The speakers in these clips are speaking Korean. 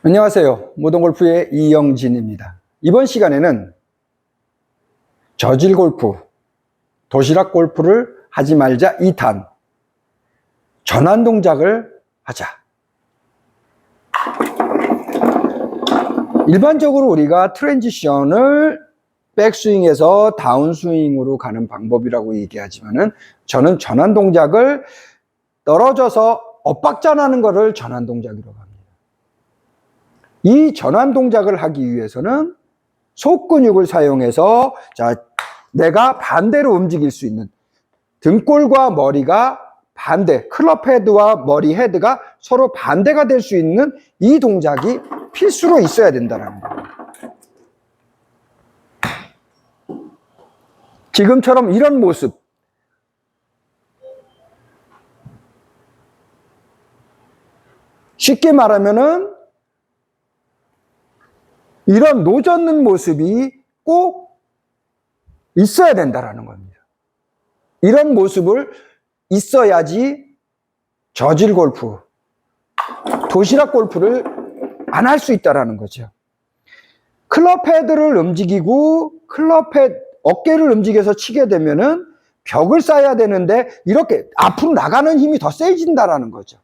안녕하세요. 모던골프의 이영진입니다. 이번 시간에는 저질 골프, 도시락 골프를 하지 말자 2탄, 전환 동작을 하자. 일반적으로 우리가 트랜지션을 백스윙에서 다운스윙으로 가는 방법이라고 얘기하지만은 저는 전환 동작을 떨어져서 엇박자나는 것을 전환 동작이라고 합니다. 이 전환 동작을 하기 위해서는 속근육을 사용해서 내가 반대로 움직일 수 있는 등골과 머리가 반대, 클럽 헤드와 머리 헤드가 서로 반대가 될 수 있는 이 동작이 필수로 있어야 된다는 거예요. 지금처럼 이런 모습, 쉽게 말하면은 이런 노젓는 모습이 꼭 있어야 된다는 겁니다. 이런 모습을 있어야지 저질 골프, 도시락 골프를 안 할 수 있다는 거죠. 클럽 헤드를 움직이고 어깨를 움직여서 치게 되면은 벽을 쌓아야 되는데 이렇게 앞으로 나가는 힘이 더 세진다는 거죠.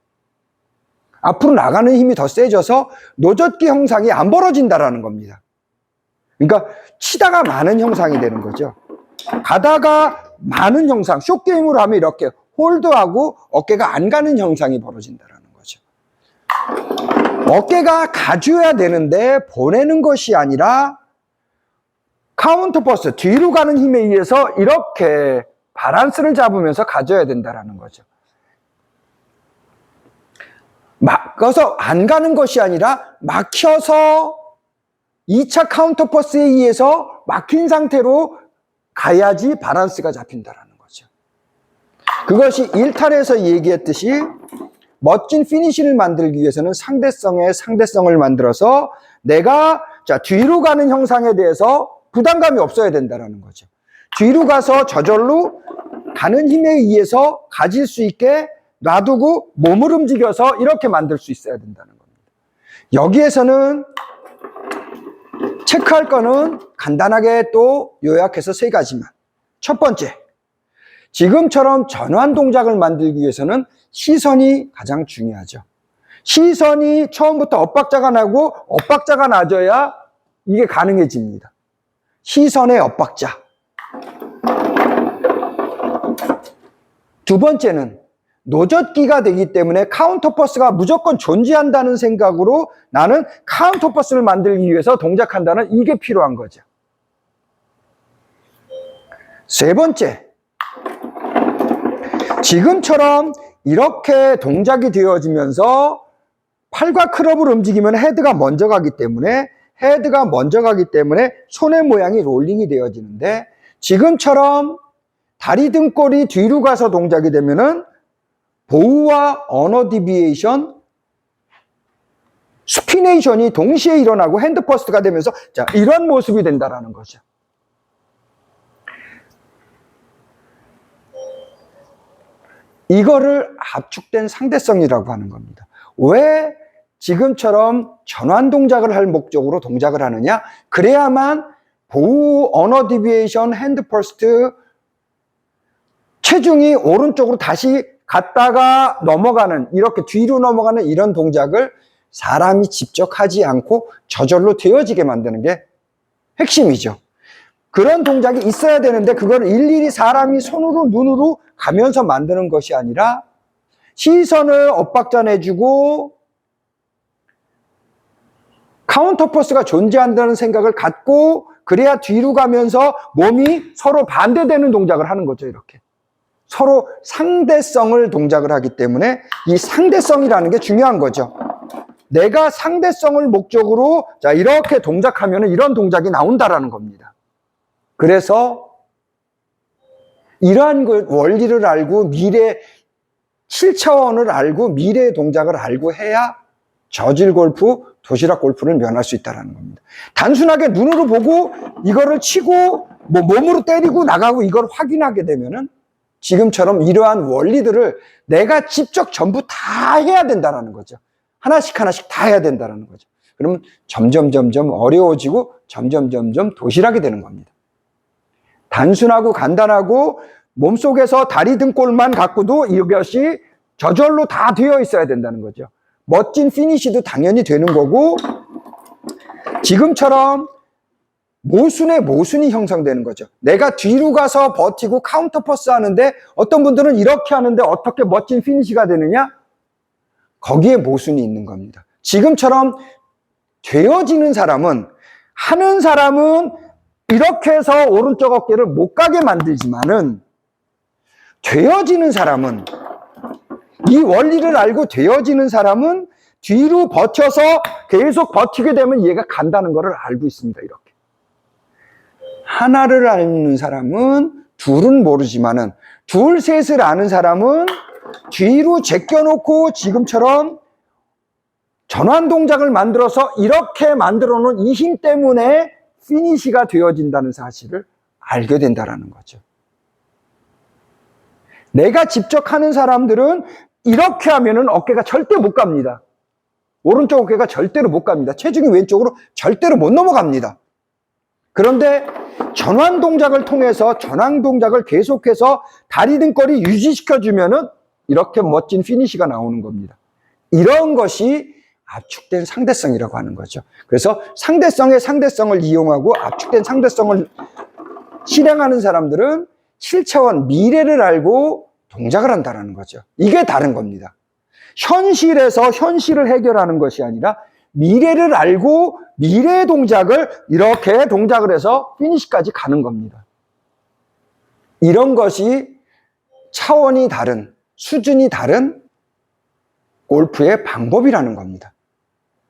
앞으로 나가는 힘이 더 세져서 노젓기 형상이 안 벌어진다는 겁니다. 그러니까 치다가 마는 형상이 되는 거죠. 가다가 마는 형상, 숏게임으로 하면 이렇게 홀드하고 어깨가 안 가는 형상이 벌어진다는 거죠. 어깨가 가줘야 되는데 보내는 것이 아니라 카운터 퍼스, 뒤로 가는 힘에 의해서 이렇게 밸런스를 잡으면서 가져야 된다는 거죠. 막아서 안 가는 것이 아니라 막혀서 2차 카운터 퍼스에 의해서 막힌 상태로 가야지 밸런스가 잡힌다는 거죠. 그것이 1탈에서 얘기했듯이 멋진 피니시를 만들기 위해서는 상대성을 만들어서 내가 뒤로 가는 형상에 대해서 부담감이 없어야 된다는 거죠. 뒤로 가서 저절로 가는 힘에 의해서 가질 수 있게 놔두고 몸을 움직여서 이렇게 만들 수 있어야 된다는 겁니다. 여기에서는 체크할 거는 간단하게 또 요약해서 3가지만. 첫 번째, 지금처럼 전환 동작을 만들기 위해서는 시선이 가장 중요하죠. 시선이 처음부터 엇박자가 나고 엇박자가 낮아야 이게 가능해집니다. 시선의 엇박자. 두 번째는 노젓기가 되기 때문에 카운터 퍼스가 무조건 존재한다는 생각으로 나는 카운터 퍼스를 만들기 위해서 동작한다는 이게 필요한 거죠. 세 번째, 지금처럼 이렇게 동작이 되어지면서 팔과 클럽을 움직이면 헤드가 먼저 가기 때문에 손의 모양이 롤링이 되어지는데 지금처럼 다리 등골이 뒤로 가서 동작이 되면은 보우와 언어 디비에이션, 스피네이션이 동시에 일어나고 핸드 퍼스트가 되면서 이런 모습이 된다는 거죠. 이거를 압축된 상대성이라고 하는 겁니다. 왜 지금처럼 전환 동작을 할 목적으로 동작을 하느냐? 그래야만 보우, 언어 디비에이션, 핸드 퍼스트, 체중이 오른쪽으로 다시 갔다가 넘어가는, 이렇게 뒤로 넘어가는 이런 동작을 사람이 직접 하지 않고 저절로 되어지게 만드는 게 핵심이죠. 그런 동작이 있어야 되는데 그걸 일일이 사람이 손으로 눈으로 가면서 만드는 것이 아니라 시선을 엇박자 내주고 카운터 퍼스가 존재한다는 생각을 갖고 그래야 뒤로 가면서 몸이 서로 반대되는 동작을 하는 거죠. 이렇게 서로 상대성을 동작을 하기 때문에 이 상대성이라는 게 중요한 거죠. 내가 상대성을 목적으로 이렇게 동작하면 이런 동작이 나온다라는 겁니다. 그래서 이러한 원리를 알고 미래 실차원을 알고 미래의 동작을 알고 해야 저질 골프, 도시락 골프를 면할 수 있다는 겁니다. 단순하게 눈으로 보고 이거를 치고 몸으로 때리고 나가고 이걸 확인하게 되면은 지금처럼 이러한 원리들을 내가 직접 전부 다 해야 된다는 거죠. 하나씩 다 해야 된다는 거죠. 그러면 점점 어려워지고 점점 도실하게 되는 겁니다. 단순하고 간단하고 몸속에서 다리 등골만 갖고도 이것이 저절로 다 되어 있어야 된다는 거죠. 멋진 피니시도 당연히 되는 거고, 지금처럼 모순에 모순이 형성되는 거죠. 내가 뒤로 가서 버티고 카운터 퍼스 하는데 어떤 분들은 이렇게 하는데 어떻게 멋진 피니시가 되느냐? 거기에 모순이 있는 겁니다. 지금처럼 되어지는 사람은, 하는 사람은 이렇게 해서 오른쪽 어깨를 못 가게 만들지만은, 되어지는 사람은, 이 원리를 알고 되어지는 사람은 뒤로 버텨서 계속 버티게 되면 얘가 간다는 것을 알고 있습니다. 이렇게. 하나를 아는 사람은 둘은 모르지만은, 둘, 셋을 아는 사람은 뒤로 제껴놓고 지금처럼 전환 동작을 만들어서 이렇게 만들어 놓은 이 힘 때문에 피니시가 되어진다는 사실을 알게 된다는 거죠. 내가 직접 하는 사람들은 이렇게 하면은 어깨가 절대 못 갑니다. 오른쪽 어깨가 절대로 못 갑니다. 체중이 왼쪽으로 절대로 못 넘어갑니다. 그런데 전환 동작을 통해서 전환 동작을 계속해서 다리 등걸이 유지시켜주면은 이렇게 멋진 피니시가 나오는 겁니다. 이런 것이 압축된 상대성이라고 하는 거죠. 그래서 상대성의 상대성을 이용하고 압축된 상대성을 실행하는 사람들은 7차원 미래를 알고 동작을 한다는 거죠. 이게 다른 겁니다. 현실에서 현실을 해결하는 것이 아니라 미래를 알고 미래의 동작을 이렇게 동작을 해서 피니시까지 가는 겁니다. 이런 것이 차원이 다른, 수준이 다른 골프의 방법이라는 겁니다.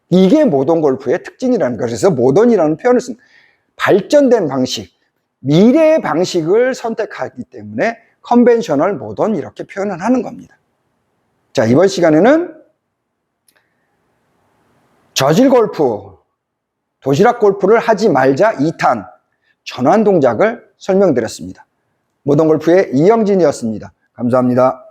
이게 모던 골프의 특징이라는 거예요. 그래서 모던이라는 표현을 쓴, 발전된 방식, 미래의 방식을 선택하기 때문에 컨벤셔널 모던 이렇게 표현을 하는 겁니다. 자, 이번 시간에는 저질 골프, 도시락 골프를 하지 말자 2탄 전환 동작을 설명드렸습니다. 모던 골프의 이영진이었습니다. 감사합니다.